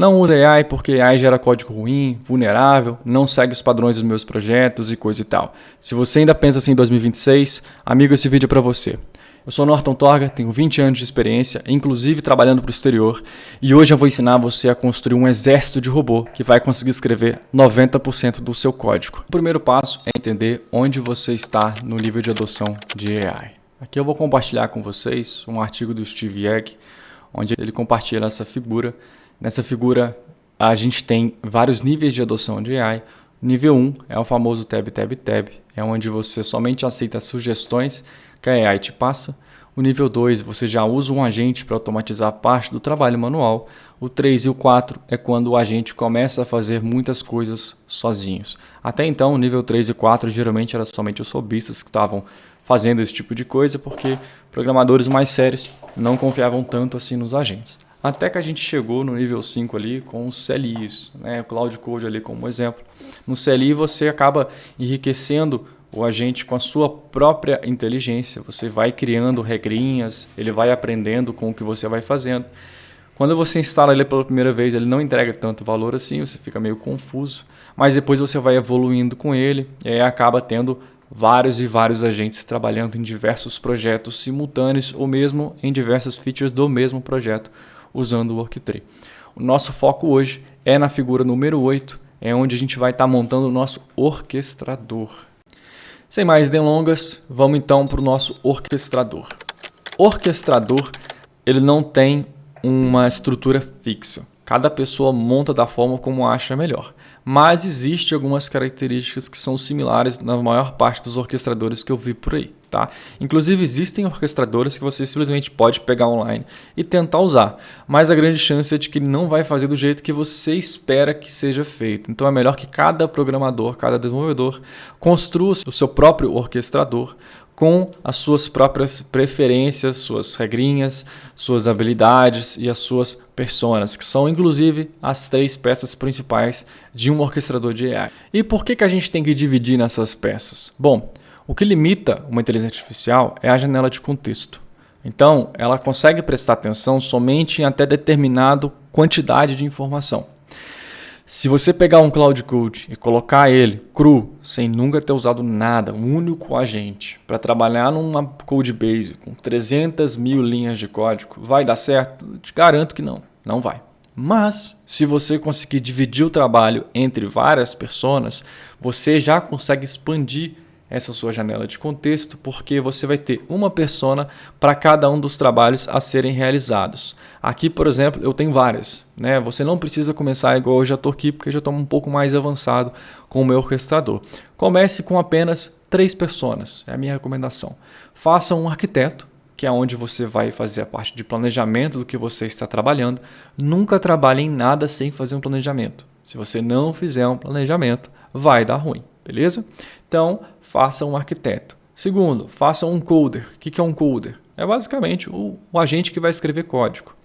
Não usa AI porque AI gera código ruim, vulnerável, não segue os padrões dos meus projetos e coisa e tal. Se você ainda pensa assim em 2026, amigo, esse vídeo é para você. Eu sou Norton Torga, tenho 20 anos de experiência, inclusive trabalhando para o exterior, e hoje eu vou ensinar você a construir um exército de robô que vai conseguir escrever 90% do seu código. O primeiro passo é entender onde você está no nível de adoção de AI. Aqui eu vou compartilhar com vocês um artigo do Steve Egg, onde ele compartilha essa figura. Nessa figura a gente tem vários níveis de adoção de AI. Nível 1 é o famoso tab, é onde você somente aceita sugestões que a AI te passa. O nível 2, você já usa um agente para automatizar parte do trabalho manual. O 3 e o 4 é quando o agente começa a fazer muitas coisas sozinhos. Até então, o nível 3 e 4 geralmente era somente os robistas que estavam fazendo esse tipo de coisa, porque programadores mais sérios não confiavam tanto assim nos agentes. Até que a gente chegou no nível 5 ali com os CLIs, né? O Cloud Code ali como exemplo. No CLI você acaba enriquecendo o agente com a sua própria inteligência. Você vai criando regrinhas, ele vai aprendendo com o que você vai fazendo. Quando você instala ele pela primeira vez, ele não entrega tanto valor assim, você fica meio confuso. Mas depois você vai evoluindo com ele e aí acaba tendo vários e vários agentes trabalhando em diversos projetos simultâneos ou mesmo em diversas features do mesmo projeto usando o Worktree. O nosso foco hoje é na figura número 8, é onde a gente vai estar montando o nosso orquestrador. Sem mais delongas, vamos então para o nosso orquestrador. Orquestrador, ele não tem uma estrutura fixa. Cada pessoa monta da forma como acha melhor. Mas existem algumas características que são similares na maior parte dos orquestradores que eu vi por aí. Tá? Inclusive existem orquestradores que você simplesmente pode pegar online e tentar usar. Mas a grande chance é de que ele não vai fazer do jeito que você espera que seja feito. Então é melhor que cada programador, cada desenvolvedor construa o seu próprio orquestrador com as suas próprias preferências, suas regrinhas, suas habilidades e as suas personas, que são inclusive as 3 peças principais de um orquestrador de AI. E por que a gente tem que dividir nessas peças? Bom, o que limita uma inteligência artificial é a janela de contexto. Então, ela consegue prestar atenção somente em até determinada quantidade de informação. Se você pegar um Cloud Code e colocar ele cru, sem nunca ter usado nada, um único agente, para trabalhar numa Codebase com 300 mil linhas de código, vai dar certo? Eu te garanto que não, não vai. Mas, se você conseguir dividir o trabalho entre várias pessoas, você já consegue expandir essa sua janela de contexto, porque você vai ter uma persona para cada um dos trabalhos a serem realizados. Aqui, por exemplo, eu tenho várias. Né? Você não precisa começar igual eu já estou aqui, porque eu já estou um pouco mais avançado com o meu orquestrador. Comece com apenas 3 personas, é a minha recomendação. Faça um arquiteto, que é onde você vai fazer a parte de planejamento do que você está trabalhando. Nunca trabalhe em nada sem fazer um planejamento. Se você não fizer um planejamento, vai dar ruim, beleza? Então, faça um arquiteto. Segundo, faça um coder. O que é um coder? É basicamente o agente que vai escrever código.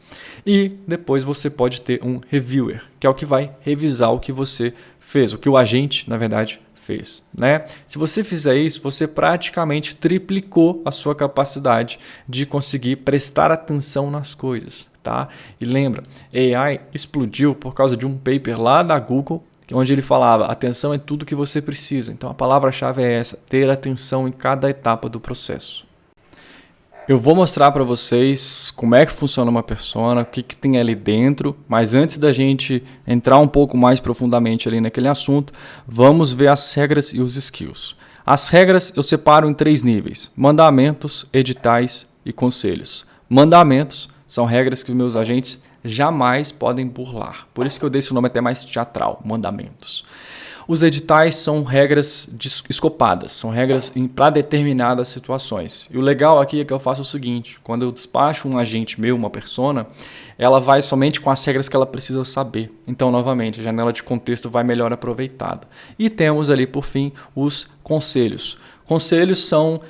E depois você pode ter um reviewer, que é o que vai revisar o que você fez, o que o agente, na verdade, fez. Né? Se você fizer isso, você praticamente triplicou a sua capacidade de conseguir prestar atenção nas coisas. Tá? E lembra, AI explodiu por causa de um paper lá da Google, onde ele falava, atenção é tudo que você precisa. Então a palavra-chave é essa, ter atenção em cada etapa do processo. Eu vou mostrar para vocês como é que funciona uma persona, o que tem ali dentro, mas antes da gente entrar um pouco mais profundamente ali naquele assunto, vamos ver as regras e os skills. As regras eu separo em 3 níveis, mandamentos, editais e conselhos. Mandamentos são regras que os meus agentes jamais podem burlar. Por isso que eu dei esse nome até mais teatral, mandamentos. Os editais são regras escopadas, são regras para determinadas situações. E o legal aqui é que eu faço o seguinte, quando eu despacho um agente meu, uma persona, ela vai somente com as regras que ela precisa saber. Então, novamente, a janela de contexto vai melhor aproveitada. E temos ali, por fim, os conselhos. Conselhos são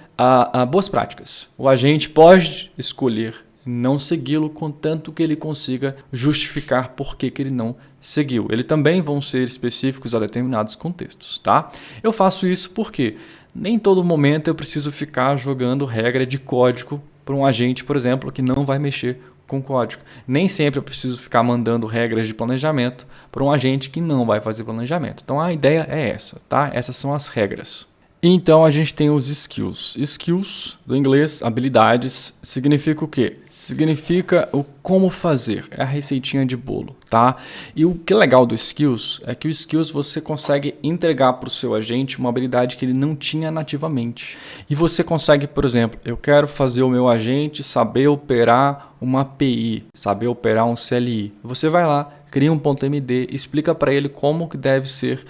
boas práticas. O agente pode escolher não segui-lo, contanto que ele consiga justificar por que ele não seguiu. Eles também vão ser específicos a determinados contextos, tá? Eu faço isso porque nem todo momento eu preciso ficar jogando regra de código para um agente, por exemplo, que não vai mexer com código. Nem sempre eu preciso ficar mandando regras de planejamento para um agente que não vai fazer planejamento. Então a ideia é essa, tá? Essas são as regras. Então a gente tem os skills. Skills, do inglês, habilidades, significa o quê? Significa o como fazer, é a receitinha de bolo, tá? E o que é legal do skills é que o skills você consegue entregar para o seu agente uma habilidade que ele não tinha nativamente. E você consegue, por exemplo, eu quero fazer o meu agente saber operar uma API, saber operar um CLI. Você vai lá, cria um .md, explica para ele como que deve ser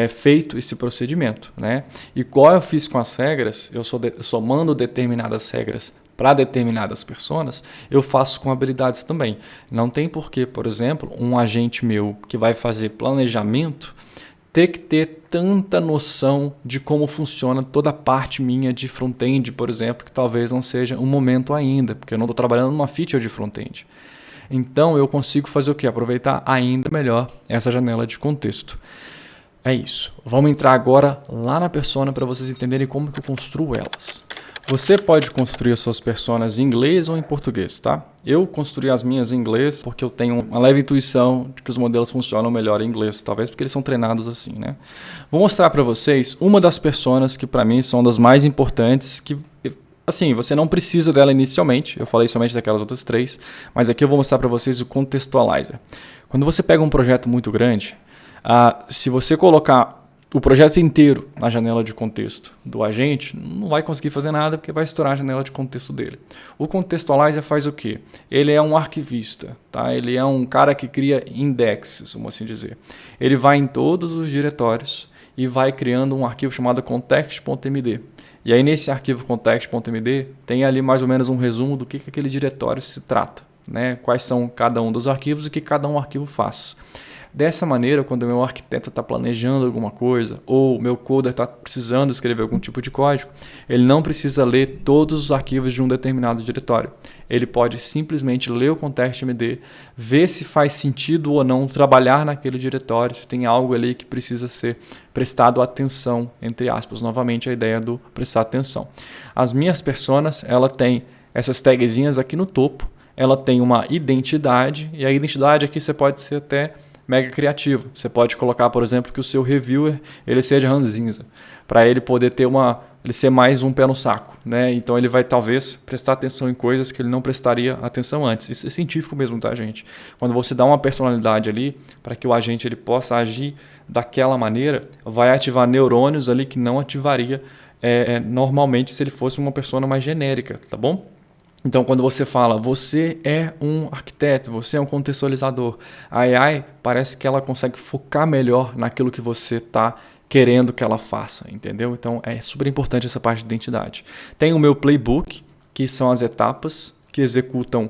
feito esse procedimento, né? E qual eu fiz com as regras, eu só mando determinadas regras para determinadas pessoas, eu faço com habilidades também. Não tem porquê, por exemplo, um agente meu que vai fazer planejamento ter que ter tanta noção de como funciona toda a parte minha de front-end, por exemplo, que talvez não seja um momento ainda, porque eu não estou trabalhando numa feature de front-end. Então eu consigo fazer o quê? Aproveitar ainda melhor essa janela de contexto. É isso. Vamos entrar agora lá na persona para vocês entenderem como que eu construo elas. Você pode construir as suas personas em inglês ou em português, tá? Eu construí as minhas em inglês porque eu tenho uma leve intuição de que os modelos funcionam melhor em inglês, talvez porque eles são treinados assim, né? Vou mostrar para vocês uma das personas que para mim são das mais importantes, que assim, você não precisa dela inicialmente, eu falei somente daquelas outras três, mas aqui eu vou mostrar para vocês o Contextualizer. Quando você pega um projeto muito grande, se você colocar o projeto inteiro na janela de contexto do agente, não vai conseguir fazer nada porque vai estourar a janela de contexto dele. O Contextualizer faz o quê? Ele é um arquivista, tá? Ele é um cara que cria indexes, vamos assim dizer. Ele vai em todos os diretórios e vai criando um arquivo chamado context.md. E aí nesse arquivo context.md tem ali mais ou menos um resumo do que aquele diretório se trata, né? Quais são cada um dos arquivos e o que cada um arquivo faz. Dessa maneira, quando o meu arquiteto está planejando alguma coisa ou o meu coder está precisando escrever algum tipo de código, ele não precisa ler todos os arquivos de um determinado diretório. Ele pode simplesmente ler o context.md, ver se faz sentido ou não trabalhar naquele diretório, se tem algo ali que precisa ser prestado atenção, entre aspas. Novamente a ideia do prestar atenção. As minhas personas, ela tem essas tagzinhas aqui no topo, ela tem uma identidade, e a identidade aqui você pode ser até mega criativo. Você pode colocar, por exemplo, que o seu reviewer ele seja ranzinza, para ele poder ter ele ser mais um pé no saco, né? Então ele vai talvez prestar atenção em coisas que ele não prestaria atenção antes. Isso é científico mesmo, tá, gente? Quando você dá uma personalidade ali para que o agente ele possa agir daquela maneira, vai ativar neurônios ali que não ativaria normalmente se ele fosse uma persona mais genérica, tá bom? Então, quando você fala, você é um arquiteto, você é um contextualizador, a AI parece que ela consegue focar melhor naquilo que você está querendo que ela faça, entendeu? Então, é super importante essa parte de identidade. Tem o meu playbook, que são as etapas que executam,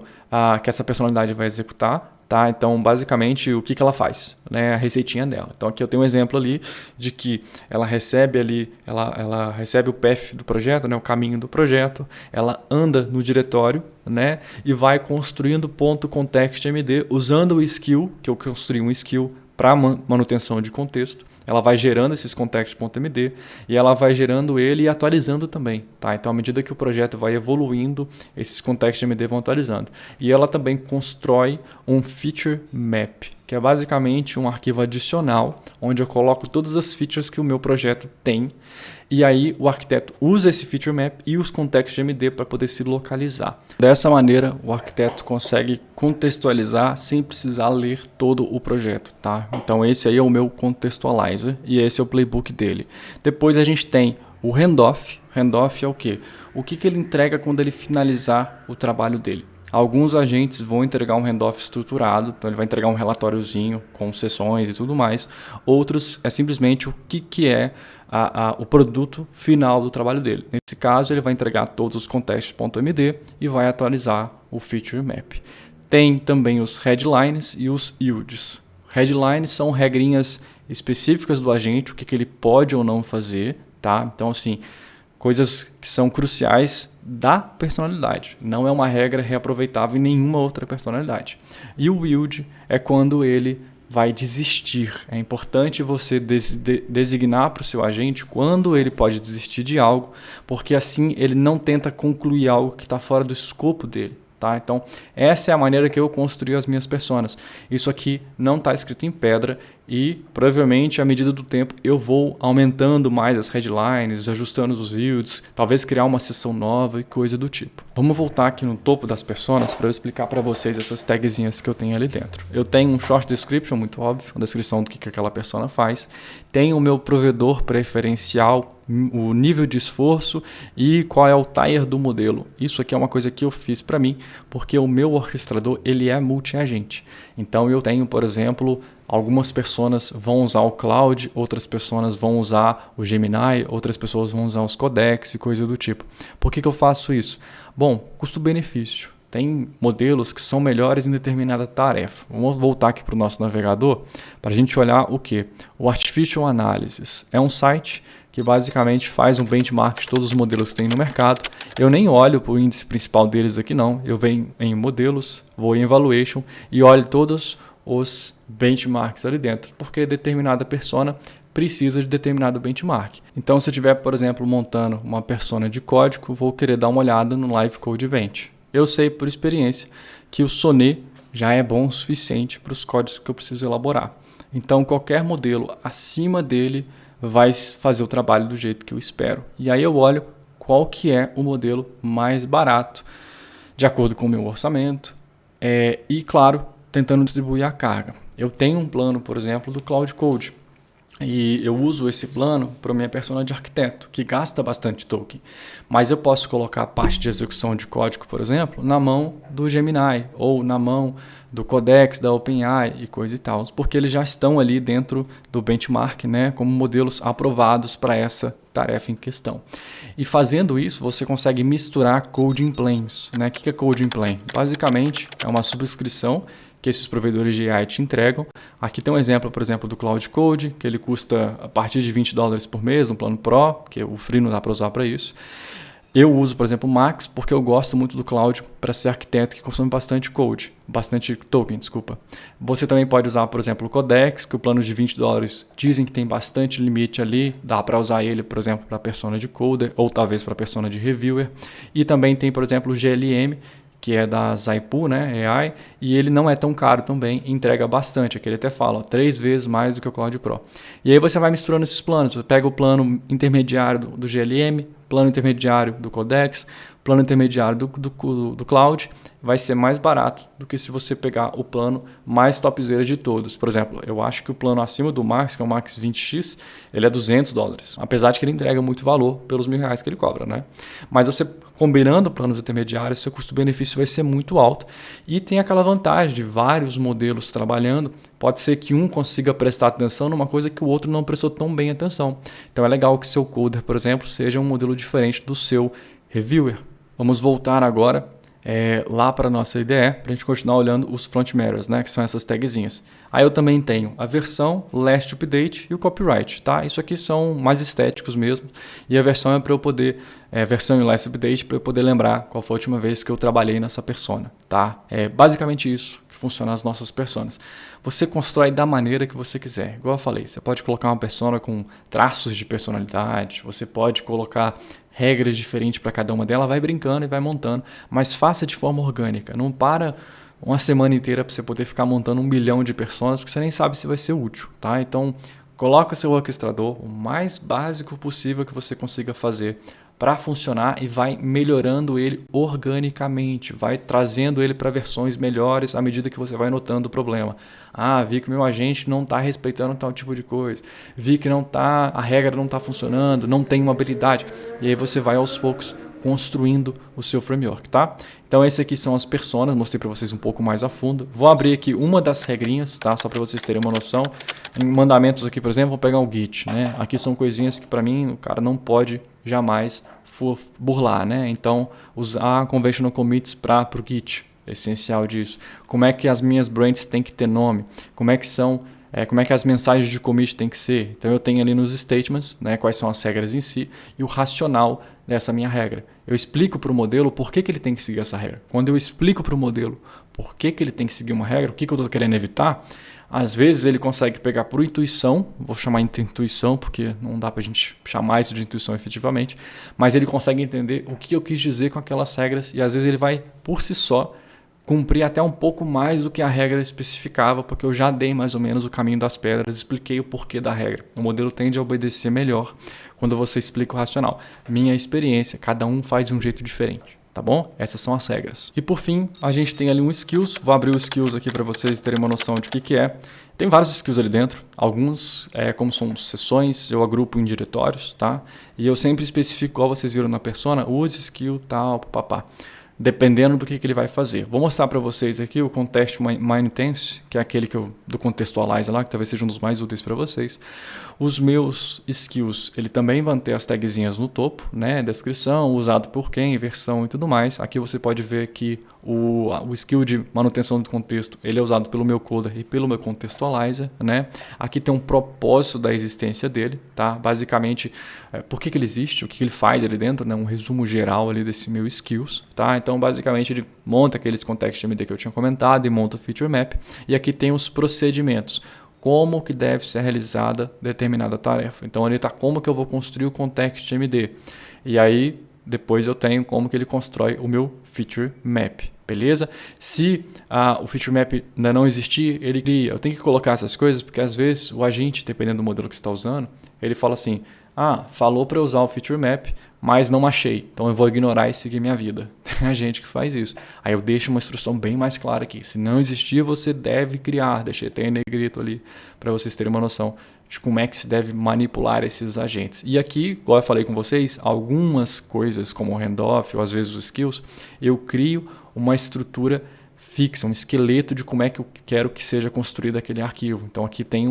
que essa personalidade vai executar. Tá? Então, basicamente, o que ela faz? Né? A receitinha dela. Então, aqui eu tenho um exemplo ali de que ela recebe ela recebe o path do projeto, né? O caminho do projeto, ela anda no diretório, né? E vai construindo .context.md usando o skill, que eu construí um skill para manutenção de contexto. Ela vai gerando esses context.md e ela vai gerando ele e atualizando também. Tá? Então, à medida que o projeto vai evoluindo, esses context.md vão atualizando. E ela também constrói um feature map, que é basicamente um arquivo adicional, onde eu coloco todas as features que o meu projeto tem. E aí o arquiteto usa esse feature map e os context.md para poder se localizar. Dessa maneira, o arquiteto consegue contextualizar sem precisar ler todo o projeto. Tá? Então esse aí é o meu contextualizer e esse é o playbook dele. Depois a gente tem o handoff. Handoff é o quê? O que ele entrega quando ele finalizar o trabalho dele. Alguns agentes vão entregar um handoff estruturado, então ele vai entregar um relatóriozinho com sessões e tudo mais. Outros é simplesmente o que é o produto final do trabalho dele. Nesse caso, ele vai entregar todos os contexts.md e vai atualizar o feature map. Tem também os headlines e os yields. Headlines são regrinhas específicas do agente, o que ele pode ou não fazer. Tá? Então, assim, coisas que são cruciais da personalidade. Não é uma regra reaproveitável em nenhuma outra personalidade. E o yield é quando ele vai desistir. É importante você designar para o seu agente quando ele pode desistir de algo, porque assim ele não tenta concluir algo que está fora do escopo dele. Tá? Então, essa é a maneira que eu construí as minhas personas. Isso aqui não está escrito em pedra e, provavelmente, à medida do tempo, eu vou aumentando mais as headlines, ajustando os yields, talvez criar uma seção nova e coisa do tipo. Vamos voltar aqui no topo das personas para eu explicar para vocês essas tagzinhas que eu tenho ali dentro. Eu tenho um short description, muito óbvio, uma descrição do que aquela persona faz. Tenho o meu provedor preferencial, o nível de esforço e qual é o tier do modelo. Isso aqui é uma coisa que eu fiz para mim, porque o meu orquestrador ele é multi-agente. Então eu tenho, por exemplo, algumas pessoas vão usar o Cloud, outras pessoas vão usar o Gemini, outras pessoas vão usar os codecs e coisa do tipo. Por que eu faço isso? Bom, custo-benefício. Tem modelos que são melhores em determinada tarefa. Vamos voltar aqui para o nosso navegador para a gente olhar o que? O Artificial Analysis é um site que basicamente faz um benchmark de todos os modelos que tem no mercado. Eu nem olho para o índice principal deles aqui não. Eu venho em modelos, vou em Evaluation e olho todos os benchmarks ali dentro, porque determinada persona precisa de determinado benchmark. Então, se eu estiver, por exemplo, montando uma persona de código, vou querer dar uma olhada no Live Code Event. Eu sei por experiência que o Sonnet já é bom o suficiente para os códigos que eu preciso elaborar. Então, qualquer modelo acima dele vai fazer o trabalho do jeito que eu espero. E aí eu olho qual que é o modelo mais barato, de acordo com o meu orçamento, e, claro, tentando distribuir a carga. Eu tenho um plano, por exemplo, do Cloud Code. E eu uso esse plano para minha persona de arquiteto, que gasta bastante token. Mas eu posso colocar a parte de execução de código, por exemplo, na mão do Gemini ou na mão do Codex da OpenAI e coisa e tal, porque eles já estão ali dentro do benchmark, né, como modelos aprovados para essa tarefa em questão. E fazendo isso, você consegue misturar coding planes. Né? O que é coding plane? Basicamente, é uma subscrição que esses provedores de AI te entregam. Aqui tem um exemplo, por exemplo, do Cloud Code, que ele custa a partir de $20 por mês, um plano Pro, que o Free não dá para usar para isso. Eu uso, por exemplo, o Max, porque eu gosto muito do Cloud para ser arquiteto que consome bastante token, desculpa. Você também pode usar, por exemplo, o Codex, que o plano de $20 dizem que tem bastante limite ali, dá para usar ele, por exemplo, para persona de coder, ou talvez para persona de reviewer. E também tem, por exemplo, o GLM, que é da Zaipu, né, AI, e ele não é tão caro também, entrega bastante, aqui ele até fala, 3 vezes mais do que o Cloud Pro. E aí você vai misturando esses planos, você pega o plano intermediário do GLM, plano intermediário do Codex, plano intermediário do Cloud, vai ser mais barato do que se você pegar o plano mais topzera de todos. Por exemplo, eu acho que o plano acima do Max, que é o Max 20X, ele é $200, apesar de que ele entrega muito valor pelos R$1.000 que ele cobra, né? Mas você combinando planos intermediários, seu custo-benefício vai ser muito alto e tem aquela vantagem de vários modelos trabalhando. Pode ser que um consiga prestar atenção numa coisa que o outro não prestou tão bem atenção. Então é legal que seu coder, por exemplo, seja um modelo diferente do seu reviewer. Vamos voltar agora lá para a nossa IDE, para a gente continuar olhando os front matters, né, que são essas tagzinhas. Aí eu também tenho a versão, last update e o copyright, tá? Isso aqui são mais estéticos mesmo, e a versão é para eu poder, versão e last update, para eu poder lembrar qual foi a última vez que eu trabalhei nessa persona, tá? É basicamente isso que funciona as nossas personas. Você constrói da maneira que você quiser. Igual eu falei, você pode colocar uma persona com traços de personalidade, você pode colocar regras diferentes para cada uma delas, vai brincando e vai montando, mas faça de forma orgânica. Não para uma semana inteira para você poder ficar montando 1 milhão de personas, porque você nem sabe se vai ser útil, tá? Então, coloca o seu orquestrador o mais básico possível que você consiga fazer para funcionar e vai melhorando ele organicamente, vai trazendo ele para versões melhores à medida que você vai notando o problema. Ah, vi que o meu agente não está respeitando tal tipo de coisa, vi que a regra não está funcionando, não tem uma habilidade, e aí você vai aos poucos construindo o seu framework, tá? Então esses aqui são as personas, mostrei para vocês um pouco mais a fundo. Vou abrir aqui uma das regrinhas, tá? Só para vocês terem uma noção. Em mandamentos aqui, por exemplo, vou pegar o Git, né? Aqui são coisinhas que para mim o cara não pode jamais burlar, né? Então usar conventional commits para o Git, é essencial disso. Como é que as minhas branches têm que ter nome? Como é que as mensagens de commit têm que ser? Então eu tenho ali nos statements, né, quais são as regras em si e o racional dessa minha regra. Eu explico para o modelo por que ele tem que seguir essa regra. Quando eu explico para o modelo por que ele tem que seguir uma regra, o que eu estou querendo evitar, Às vezes ele consegue pegar por intuição, vou chamar de intuição porque não dá pra gente chamar isso de intuição efetivamente, mas ele consegue entender o que eu quis dizer com aquelas regras e às vezes ele vai por si só cumprir até um pouco mais do que a regra especificava, porque eu já dei mais ou menos o caminho das pedras, expliquei o porquê da regra. O modelo tende a obedecer melhor quando você explica o racional. Minha experiência, cada um faz de um jeito diferente. Tá bom? Essas são as regras. E por fim, a gente tem ali um skills. Vou abrir o skills aqui para vocês terem uma noção de o que é. Tem vários skills ali dentro. Alguns, como são sessões, eu agrupo em diretórios, tá? E eu sempre especifico, igual vocês viram na persona, use skill tal, papá. Dependendo do que ele vai fazer. Vou mostrar para vocês aqui o Context Mind-Tense, que é aquele do Contextualize lá, que talvez seja um dos mais úteis para vocês. Os meus skills, ele também vai ter as tagzinhas no topo, né? Descrição, usado por quem, versão e tudo mais. Aqui você pode ver que o skill de manutenção do contexto, ele é usado pelo meu coder e pelo meu contextualizer, né? Aqui tem um propósito da existência dele, tá? Basicamente, por que ele existe, o que ele faz ali dentro, né? Um resumo geral ali desse meu skills, tá? Então, basicamente, ele monta aqueles Context MD que eu tinha comentado e monta o Feature Map. E aqui tem os procedimentos. Como que deve ser realizada determinada tarefa. Então, ali está como que eu vou construir o Context MD. E aí, depois eu tenho como que ele constrói o meu Feature Map. Beleza? Se o Feature Map ainda não existir, ele cria. Eu tenho que colocar essas coisas porque, às vezes, o agente, dependendo do modelo que você está usando, ele fala assim, falou para eu usar o Feature Map, mas não achei, então eu vou ignorar e seguir minha vida. Tem a gente que faz isso. Aí eu deixo uma instrução bem mais clara aqui. Se não existir, você deve criar. Deixei até em negrito ali para vocês terem uma noção de como é que se deve manipular esses agentes. E aqui, igual eu falei com vocês, algumas coisas como o handoff ou às vezes os skills, eu crio uma estrutura fixa, um esqueleto de como é que eu quero que seja construído aquele arquivo. Então aqui tem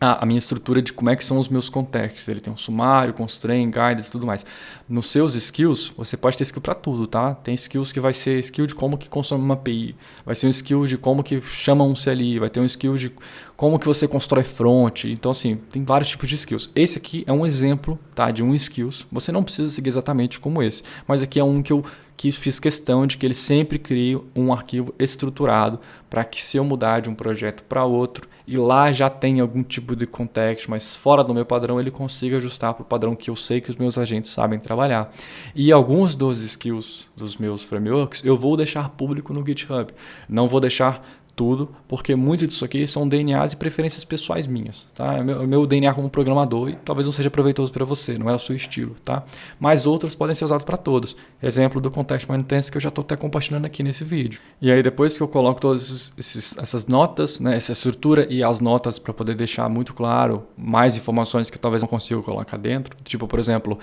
a minha estrutura de como é que são os meus contextos. Ele tem um sumário, constraint, guidance e tudo mais. Nos seus skills, você pode ter skill para tudo, tá? Tem skills que vai ser skill de como que consome uma API, vai ser um skill de como que chama um CLI, vai ter um skill de como que você constrói front. Então, assim, tem vários tipos de skills. Esse aqui é um exemplo, tá, de um skills. Você não precisa seguir exatamente como esse, mas aqui é um que eu fiz questão de que ele sempre crie um arquivo estruturado para que se eu mudar de um projeto para outro e lá já tem algum tipo de contexto, mas fora do meu padrão ele consiga ajustar para o padrão que eu sei que os meus agentes sabem trabalhar. E alguns dos skills dos meus frameworks eu vou deixar público no GitHub. Não vou deixar tudo, porque muito disso aqui são DNAs e preferências pessoais minhas, tá? É meu DNA como programador e talvez não seja proveitoso para você, não é o seu estilo, tá? Mas outros podem ser usados para todos. Exemplo do Context Mind-Tense que eu já estou até compartilhando aqui nesse vídeo. E aí depois que eu coloco todas essas notas, né, essa estrutura e as notas para poder deixar muito claro mais informações que talvez não consiga colocar dentro, tipo, por exemplo,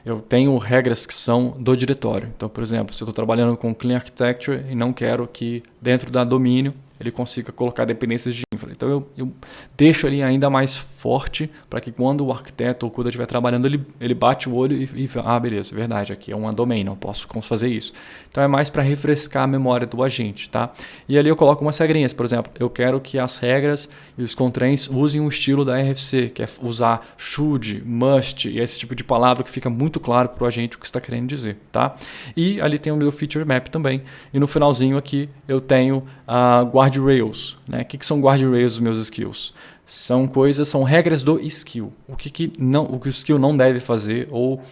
eu tenho regras que são do diretório. Então, por exemplo, se eu estou trabalhando com Clean Architecture e não quero que dentro da domínio ele consiga colocar dependências de infra. Então eu deixo ali ainda mais forte para que quando o arquiteto ou o CUDA estiver trabalhando, ele bate o olho e beleza, verdade, aqui é uma domain, não posso fazer isso. Então é mais para refrescar a memória do agente, tá? E ali eu coloco umas regrinhas, por exemplo, eu quero que as regras e os constraints usem o estilo da RFC, que é usar should, must e esse tipo de palavra que fica muito claro para o agente o que está querendo dizer, tá? E ali tem o meu feature map também. E no finalzinho aqui eu tenho guardrails, né? O que são guardrails dos meus skills? São regras do skill. O que o skill não deve fazer ou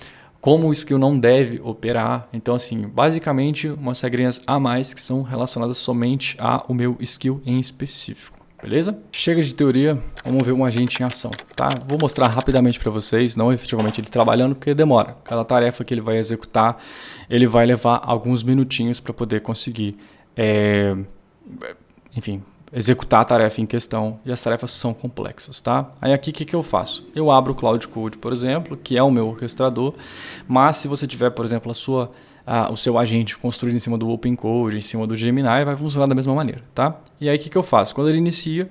como o skill não deve operar. Então, assim, basicamente umas regrinhas a mais que são relacionadas somente ao meu skill em específico. Beleza? Chega de teoria, vamos ver um agente em ação, tá? Vou mostrar rapidamente para vocês, não efetivamente ele trabalhando, porque demora. Cada tarefa que ele vai executar, ele vai levar alguns minutinhos para poder conseguir, executar a tarefa em questão, e as tarefas são complexas, tá? Aí aqui o que eu faço? Eu abro o Cloud Code, por exemplo, que é o meu orquestrador, mas se você tiver, por exemplo, o seu agente construído em cima do OpenCode, em cima do Gemini, vai funcionar da mesma maneira, tá? E aí o que eu faço? Quando ele inicia,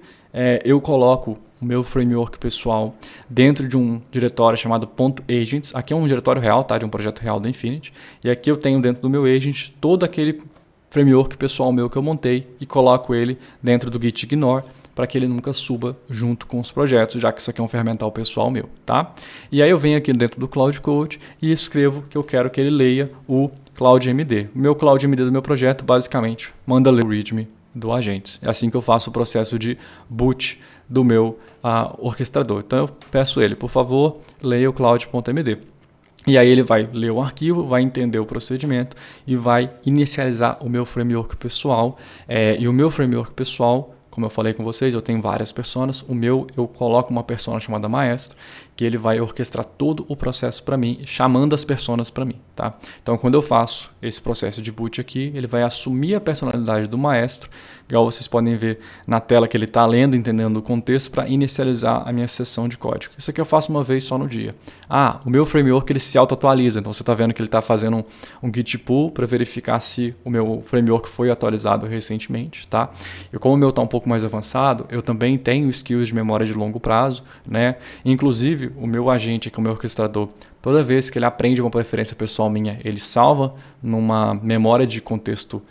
eu coloco o meu framework pessoal dentro de um diretório chamado .agents. Aqui é um diretório real, tá? De um projeto real da Infinity. E aqui eu tenho dentro do meu agent todo aquele framework pessoal meu que eu montei e coloco ele dentro do Git Ignore para que ele nunca suba junto com os projetos, já que isso aqui é um ferramental pessoal meu, tá? E aí eu venho aqui dentro do Cloud Code e escrevo que eu quero que ele leia o CloudMD. O meu CloudMD do meu projeto, basicamente, manda ler o README do Agentes. É assim que eu faço o processo de boot do meu orquestrador. Então eu peço ele, por favor, leia o cloud.md. E aí ele vai ler o arquivo, vai entender o procedimento e vai inicializar o meu framework pessoal. E o meu framework pessoal, como eu falei com vocês, eu tenho várias personas. O meu, eu coloco uma persona chamada Maestro, que ele vai orquestrar todo o processo para mim, chamando as personas para mim, tá? Então, quando eu faço esse processo de boot aqui, ele vai assumir a personalidade do Maestro, igual vocês podem ver na tela que ele está lendo, entendendo o contexto, para inicializar a minha sessão de código. Isso aqui eu faço uma vez só no dia. O meu framework ele se auto-atualiza, então você está vendo que ele está fazendo um git pull para verificar se o meu framework foi atualizado recentemente, tá? E como o meu está um pouco mais avançado, eu também tenho skills de memória de longo prazo, né? Inclusive, o meu agente, que é o meu orquestrador, toda vez que ele aprende uma preferência pessoal minha, ele salva numa memória de contexto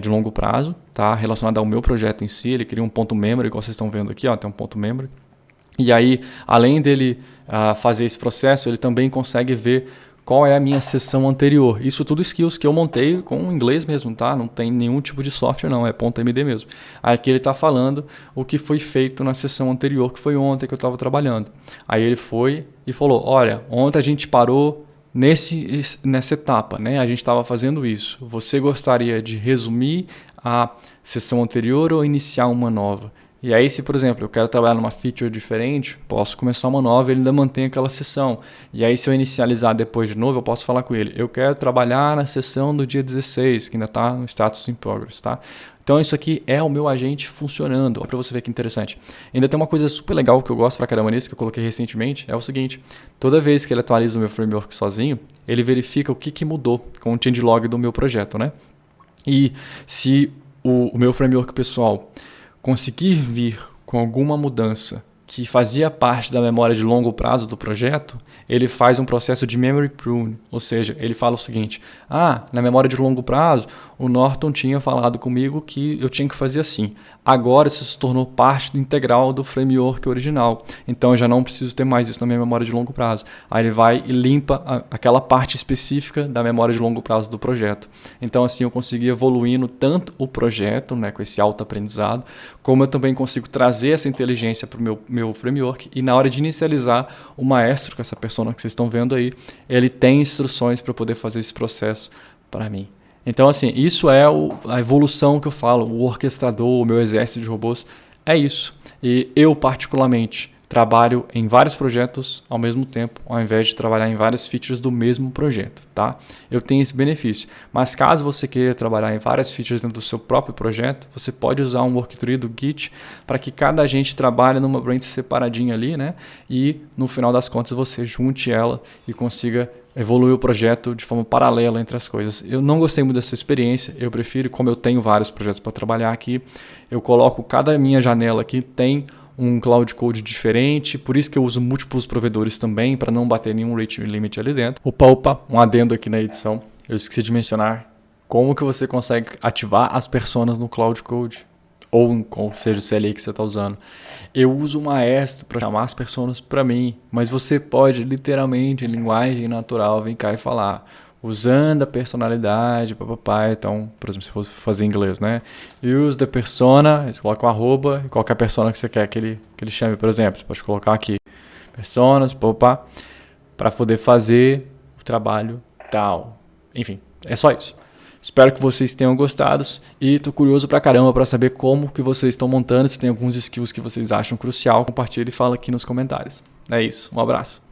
de longo prazo, tá? Relacionada ao meu projeto em si. Ele cria um ponto memory, igual vocês estão vendo aqui, ó, tem um ponto memory. E aí, além dele fazer esse processo, ele também consegue ver qual é a minha sessão anterior. Isso tudo skills que eu montei com inglês mesmo, tá? Não tem nenhum tipo de software não, é .md mesmo. Aqui ele está falando o que foi feito na sessão anterior, que foi ontem que eu estava trabalhando. Aí ele foi e falou, olha, ontem a gente parou nessa etapa, né? A gente estava fazendo isso. Você gostaria de resumir a sessão anterior ou iniciar uma nova? E aí, se, por exemplo, eu quero trabalhar numa feature diferente, posso começar uma nova e ele ainda mantém aquela sessão. E aí, se eu inicializar depois de novo, eu posso falar com ele. Eu quero trabalhar na sessão do dia 16, que ainda está no status in progress, tá? Então, isso aqui é o meu agente funcionando. Olha para você ver que interessante. Ainda tem uma coisa super legal que eu gosto pra caramba nisso, que eu coloquei recentemente, é o seguinte. Toda vez que ele atualiza o meu framework sozinho, ele verifica o que mudou com o changelog do meu projeto, né? E se o meu framework pessoal conseguir vir com alguma mudança que fazia parte da memória de longo prazo do projeto, ele faz um processo de memory prune, ou seja, ele fala o seguinte, na memória de longo prazo, o Norton tinha falado comigo que eu tinha que fazer assim. Agora isso se tornou parte integral do framework original, então eu já não preciso ter mais isso na minha memória de longo prazo. Aí ele vai e limpa aquela parte específica da memória de longo prazo do projeto. Então assim eu consegui evoluindo tanto o projeto, né, com esse autoaprendizado, como eu também consigo trazer essa inteligência para o meu framework e na hora de inicializar o Maestro, com essa persona que vocês estão vendo aí, ele tem instruções para poder fazer esse processo para mim. Então, assim, isso é a evolução que eu falo, o orquestrador, o meu exército de robôs, é isso. E eu, particularmente, trabalho em vários projetos ao mesmo tempo, ao invés de trabalhar em várias features do mesmo projeto, tá? Eu tenho esse benefício. Mas caso você queira trabalhar em várias features dentro do seu próprio projeto, você pode usar um worktree do Git para que cada agente trabalhe numa branch separadinha ali, né? E no final das contas você junte ela e consiga evoluir o projeto de forma paralela entre as coisas. Eu não gostei muito dessa experiência, eu prefiro, como eu tenho vários projetos para trabalhar aqui, eu coloco cada minha janela aqui, tem um Cloud Code diferente, por isso que eu uso múltiplos provedores também, para não bater nenhum rate limit ali dentro. Opa, um adendo aqui na edição, eu esqueci de mencionar como que você consegue ativar as personas no Cloud Code, ou qual seja o CLI que você está usando. Eu uso o Maestro para chamar as pessoas para mim, mas você pode literalmente, em linguagem natural, vir cá e falar, usando a personalidade, papapá. Então, por exemplo, se fosse fazer em inglês, né? Use the persona, você coloca um arroba, e qualquer persona que você quer que ele chame, por exemplo. Você pode colocar aqui, personas, papapá, para poder fazer o trabalho tal. Enfim, é só isso. Espero que vocês tenham gostado e estou curioso pra caramba para saber como que vocês estão montando, se tem alguns skills que vocês acham crucial, compartilhe e fala aqui nos comentários. É isso, um abraço.